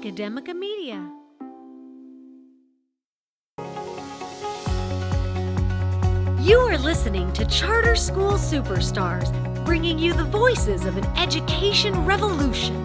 Academica Media. You are listening to Charter School Superstars, bringing you the voices of an education revolution.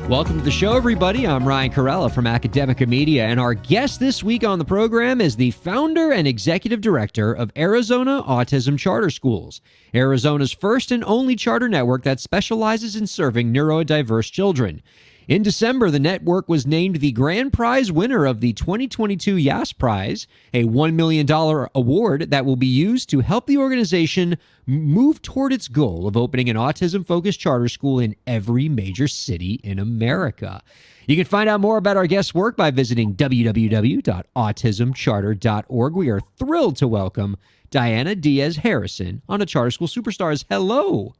Welcome to the show, everybody. I'm Ryan Kairalla from Academica Media, and our guest this week on the program is the founder and executive director of Arizona Autism Charter Schools, Arizona's first and only charter network that specializes in serving neurodiverse children. In December, the network was named the grand prize winner of the 2022 Yass Prize, a $1 million award that will be used to help the organization move toward its goal of opening an autism-focused charter school in every major city in America. You can find out more about our guest's work by visiting www.autismcharter.org. We are thrilled to welcome Diana Diaz-Harrison on a Charter School Superstars. Hello.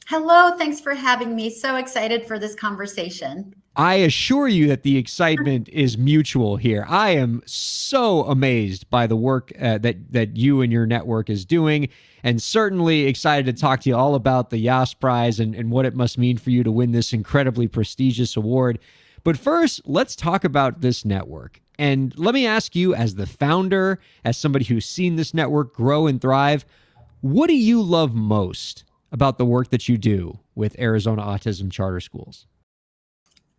Hello, thanks for having me. So excited for this conversation. I assure you that the excitement is mutual here. I am so amazed by the work that you and your network is doing, and certainly excited to talk to you all about the Yass Prize and what it must mean for you to win this incredibly prestigious award. But first, let's talk about this network. And let me ask you, as the founder, as somebody who's seen this network grow and thrive, what do you love most about the work that you do with Arizona Autism Charter Schools?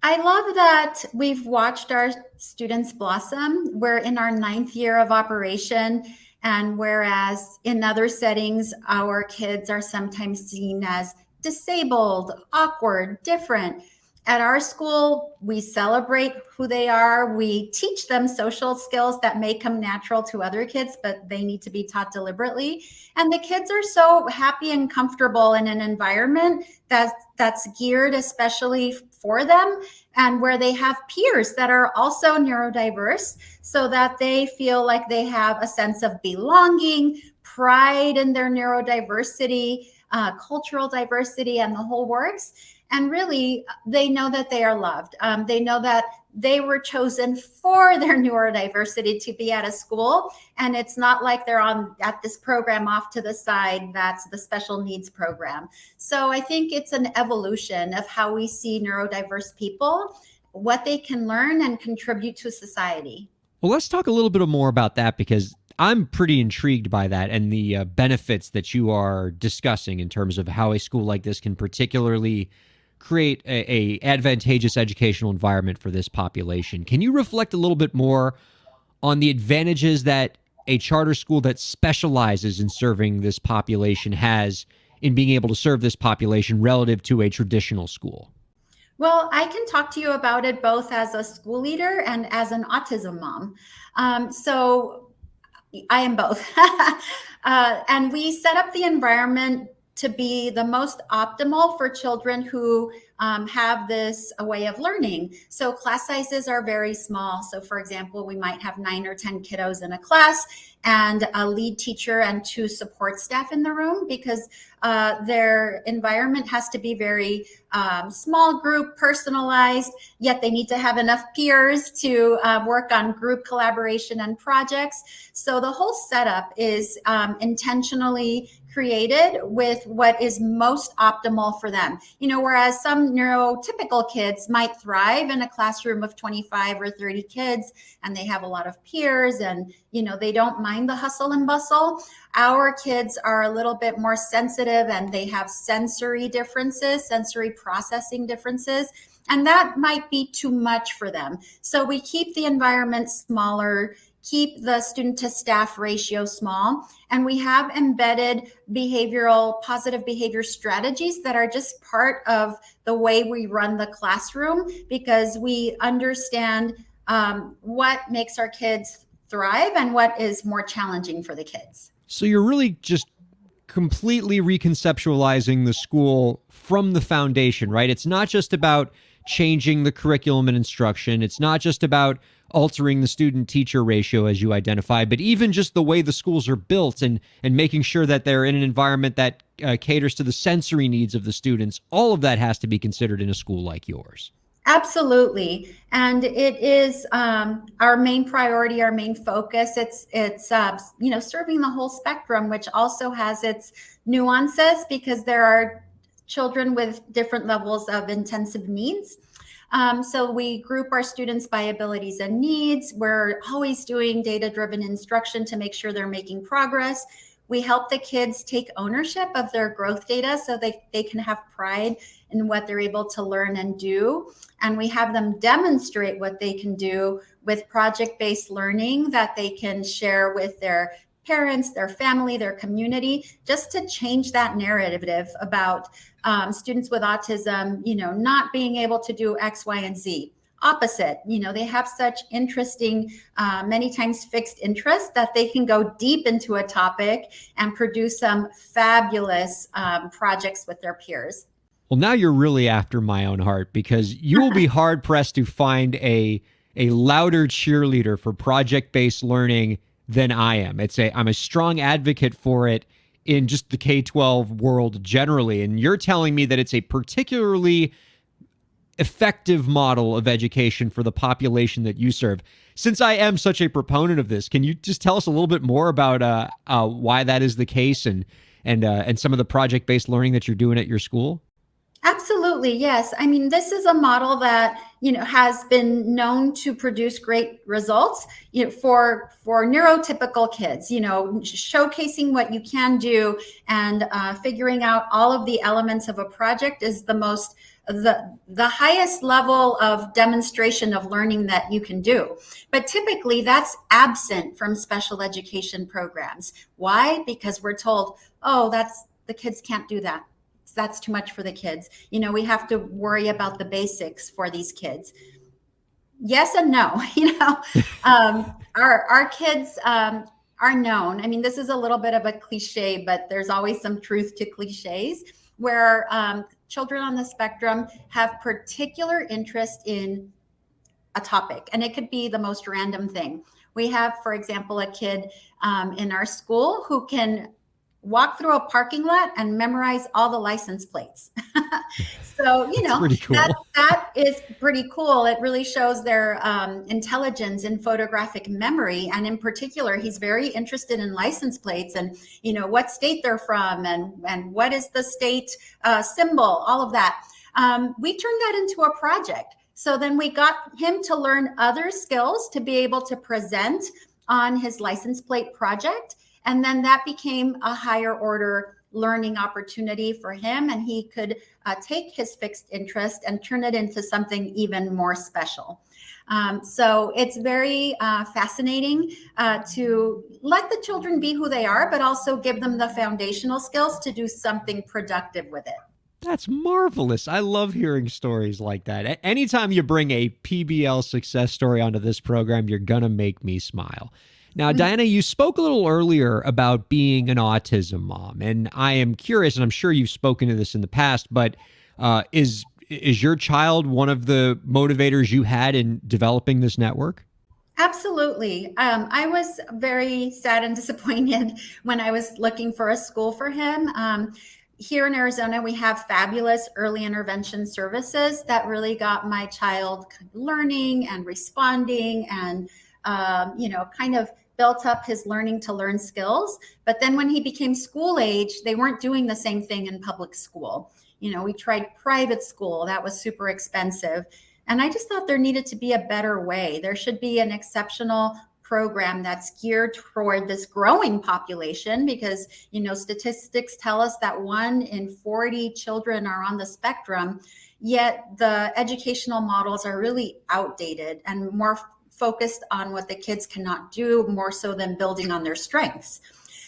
I love that we've watched our students blossom. We're in our 9th year of operation, and whereas in other settings, our kids are sometimes seen as disabled, awkward, different. At our school, we celebrate who they are. We teach them social skills that may come natural to other kids, but they need to be taught deliberately. And the kids are so happy and comfortable in an environment that's geared especially for them, and where they have peers that are also neurodiverse, so that they feel like they have a sense of belonging, pride in their neurodiversity, cultural diversity, and the whole works. And really, they know that they are loved. They know that they were chosen for their neurodiversity to be at a school. And it's not like they're at this program off to the side that's the special needs program. So I think it's an evolution of how we see neurodiverse people, what they can learn and contribute to society. Well, let's talk a little bit more about that, because I'm pretty intrigued by that and the benefits that you are discussing in terms of how a school like this can particularly create a advantageous educational environment for this population. Can you reflect a little bit more on the advantages that a charter school that specializes in serving this population has in being able to serve this population relative to a traditional school? Well, I can talk to you about it both as a school leader and as an autism mom. So I am both. And we set up the environment to be the most optimal for children who have this way of learning. So class sizes are very small. So for example, we might have 9 or 10 kiddos in a class and a lead teacher and 2 support staff in the room, because their environment has to be very small group, personalized, yet they need to have enough peers to work on group collaboration and projects. So the whole setup is intentionally created with what is most optimal for them. You know, whereas some neurotypical kids might thrive in a classroom of 25 or 30 kids, and they have a lot of peers, and, you know, they don't mind the hustle and bustle. Our kids are a little bit more sensitive, and they have sensory differences, sensory processing differences, and that might be too much for them. So we keep the environment smaller, keep the student to staff ratio small, and we have embedded positive behavior strategies that are just part of the way we run the classroom, because we understand what makes our kids thrive and what is more challenging for the kids. So you're really just completely reconceptualizing the school from the foundation, right? It's not just about changing the curriculum and instruction. It's not just about altering the student-teacher ratio, as you identify, but even just the way the schools are built and making sure that they're in an environment that caters to the sensory needs of the students. All of that has to be considered in a school like yours. Absolutely. And it is our main priority, our main focus. It's serving the whole spectrum, which also has its nuances, because there are children with different levels of intensive needs. So we group our students by abilities and needs. We're always doing data-driven instruction to make sure they're making progress. We help the kids take ownership of their growth data so they can have pride in what they're able to learn and do. And we have them demonstrate what they can do with project-based learning that they can share with their parents, their family, their community, just to change that narrative about students with autism, not being able to do X, Y, and Z. Opposite, they have such interesting, many times fixed interests that they can go deep into a topic and produce some fabulous projects with their peers. Well, now you're really after my own heart, because you will be hard pressed to find a louder cheerleader for project-based learning than I am. I'm a strong advocate for it in just the K-12 world generally. And you're telling me that it's a particularly effective model of education for the population that you serve. Since I am such a proponent of this, can you just tell us a little bit more about why that is the case and some of the project-based learning that you're doing at your school? Absolutely, yes. I mean, this is a model that has been known to produce great results for neurotypical kids. Showcasing what you can do and figuring out all of the elements of a project is the highest level of demonstration of learning that you can do. But typically that's absent from special education programs. Why? Because we're told, the kids can't do that. That's too much for the kids. We have to worry about the basics for these kids. Yes and no. Our kids are known. I mean, this is a little bit of a cliche, but there's always some truth to cliches, where children on the spectrum have particular interest in a topic, and it could be the most random thing. We have, for example, a kid in our school who can walk through a parking lot and memorize all the license plates. So, pretty cool. that is pretty cool. It really shows their intelligence in photographic memory. And in particular, he's very interested in license plates and, what state they're from and what is the state symbol, all of that. We turned that into a project. So then we got him to learn other skills to be able to present on his license plate project. And then that became a higher order learning opportunity for him. And he could take his fixed interest and turn it into something even more special. So it's very fascinating to let the children be who they are, but also give them the foundational skills to do something productive with it. That's marvelous. I love hearing stories like that. Anytime you bring a PBL success story onto this program, you're going to make me smile. Now, Diana, you spoke a little earlier about being an autism mom, and I am curious, and I'm sure you've spoken to this in the past, but is your child one of the motivators you had in developing this network? Absolutely. I was very sad and disappointed when I was looking for a school for him. Here in Arizona, we have fabulous early intervention services that really got my child learning and responding and kind of built up his learning to learn skills. But then when he became school age, they weren't doing the same thing in public school. We tried private school. That was super expensive. And I just thought there needed to be a better way. There should be an exceptional program that's geared toward this growing population because, statistics tell us that 1 in 40 children are on the spectrum, yet the educational models are really outdated and more focused on what the kids cannot do more so than building on their strengths.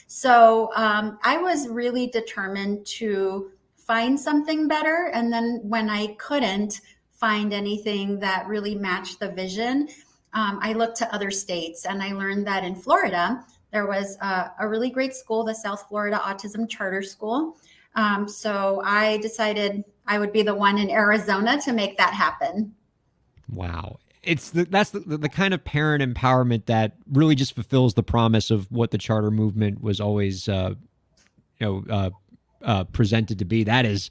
So I was really determined to find something better. And then when I couldn't find anything that really matched the vision, I looked to other states, and I learned that in Florida, there was a really great school, the South Florida Autism Charter School. So I decided I would be the one in Arizona to make that happen. Wow. That's the kind of parent empowerment that really just fulfills the promise of what the charter movement was always, presented to be. That is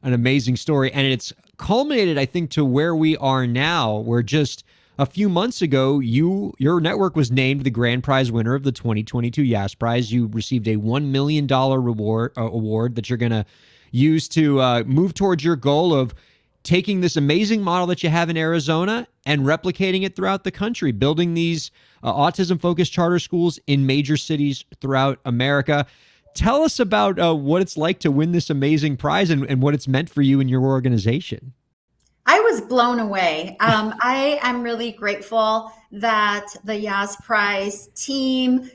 an amazing story, and it's culminated, I think, to where we are now. Where just a few months ago, your network was named the grand prize winner of the 2022 Yass Prize. You received a $1 million award that you're going to use to move towards your goal of taking this amazing model that you have in Arizona and replicating it throughout the country, building these autism-focused charter schools in major cities throughout America. Tell us about what it's like to win this amazing prize and what it's meant for you and your organization. I was blown away. I am really grateful that the Yass Prize team,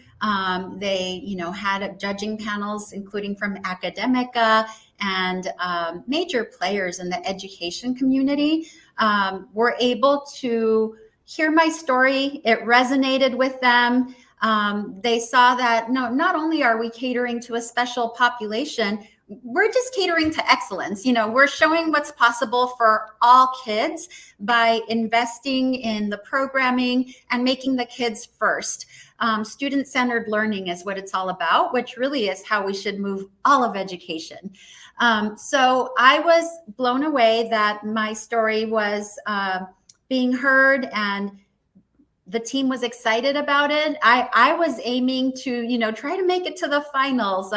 they, had judging panels, including from Academica and major players in the education community, were able to hear my story. It resonated with them. They saw that not only are we catering to a special population, we're just catering to excellence. We're showing what's possible for all kids by investing in the programming and making the kids first. Student-centered learning is what it's all about, which really is how we should move all of education. So I was blown away that my story was being heard, and the team was excited about it. I was aiming to, try to make it to the finals.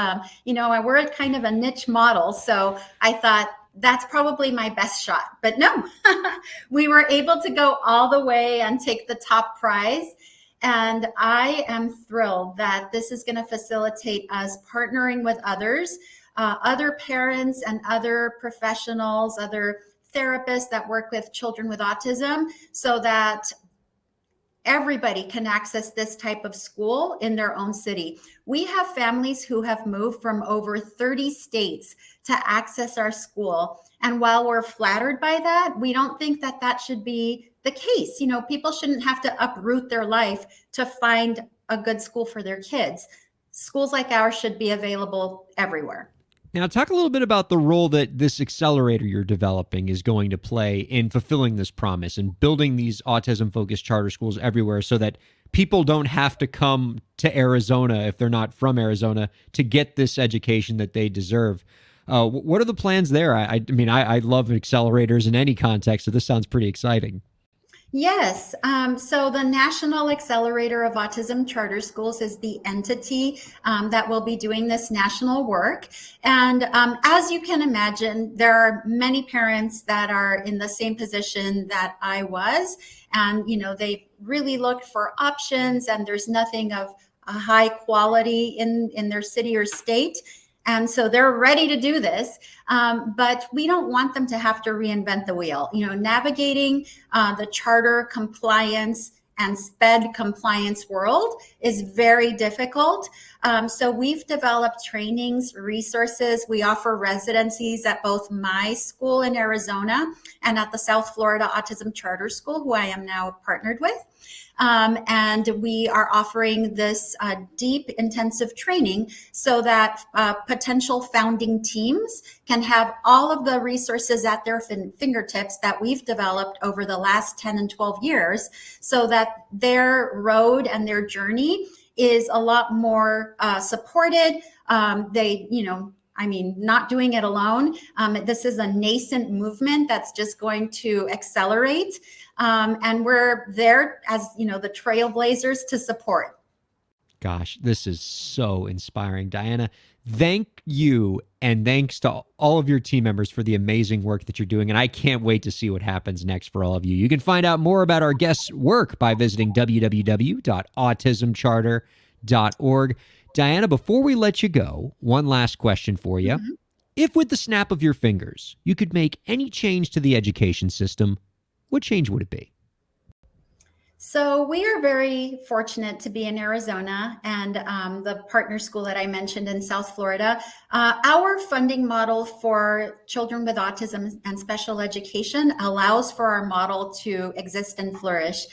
We're kind of a niche model. So I thought that's probably my best shot. But no, we were able to go all the way and take the top prize. And I am thrilled that this is going to facilitate us partnering with others, other parents and other professionals, other therapists that work with children with autism, so that everybody can access this type of school in their own city. We have families who have moved from over 30 states to access our school. And while we're flattered by that, we don't think that that should be the case. People shouldn't have to uproot their life to find a good school for their kids. Schools like ours should be available everywhere. Now, talk a little bit about the role that this accelerator you're developing is going to play in fulfilling this promise and building these autism-focused charter schools everywhere so that people don't have to come to Arizona, if they're not from Arizona, to get this education that they deserve. What are the plans there? I mean, I love accelerators in any context, so this sounds pretty exciting. Yes. So the National Accelerator of Autism Charter Schools is the entity that will be doing this national work. And as you can imagine, there are many parents that are in the same position that I was. And, they really looked for options, and there's nothing of a high quality in their city or state. And so they're ready to do this, but we don't want them to have to reinvent the wheel. Navigating the charter compliance and SPED compliance world is very difficult. So we've developed trainings, resources. We offer residencies at both my school in Arizona and at the South Florida Autism Charter School, who I am now partnered with. And we are offering this deep, intensive training so that potential founding teams can have all of the resources at their fingertips that we've developed over the last 10 and 12 years, so that their road and their journey is a lot more supported. Not doing it alone. This is a nascent movement that's just going to accelerate. And we're there as, the trailblazers to support. Gosh, this is so inspiring. Diana, thank you, and thanks to all of your team members for the amazing work that you're doing. And I can't wait to see what happens next for all of you. You can find out more about our guests' work by visiting www.autismcharter.org. Diana, before we let you go, one last question for you. Mm-hmm. If with the snap of your fingers, you could make any change to the education system, what change would it be? So we are very fortunate to be in Arizona and the partner school that I mentioned in South Florida. Our funding model for children with autism and special education allows for our model to exist and flourish,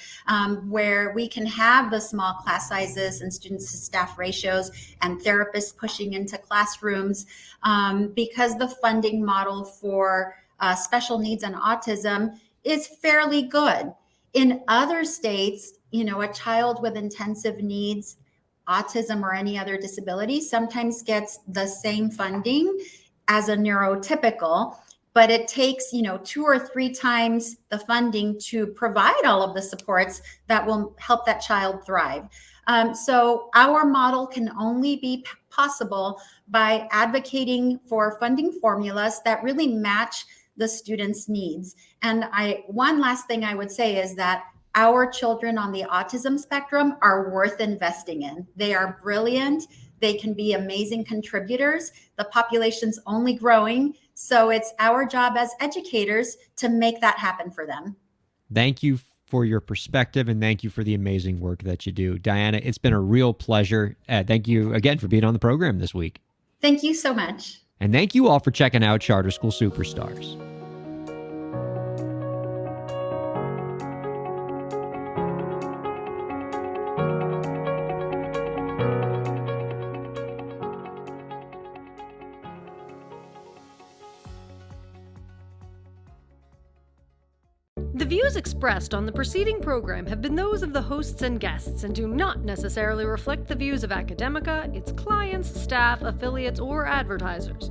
where we can have the small class sizes and students to staff ratios and therapists pushing into classrooms, because the funding model for special needs and autism is fairly good. In other states, a child with intensive needs, autism, or any other disability sometimes gets the same funding as a neurotypical, but it takes, 2 or 3 times the funding to provide all of the supports that will help that child thrive. So our model can only be possible by advocating for funding formulas that really match the students' needs. And one last thing I would say is that our children on the autism spectrum are worth investing in. They are brilliant. They can be amazing contributors. The population's only growing. So it's our job as educators to make that happen for them. Thank you for your perspective, and thank you for the amazing work that you do. Diana, it's been a real pleasure. Thank you again for being on the program this week. Thank you so much. And thank you all for checking out Charter School Superstars. The views expressed on the preceding program have been those of the hosts and guests and do not necessarily reflect the views of Academica, its clients, staff, affiliates, or advertisers.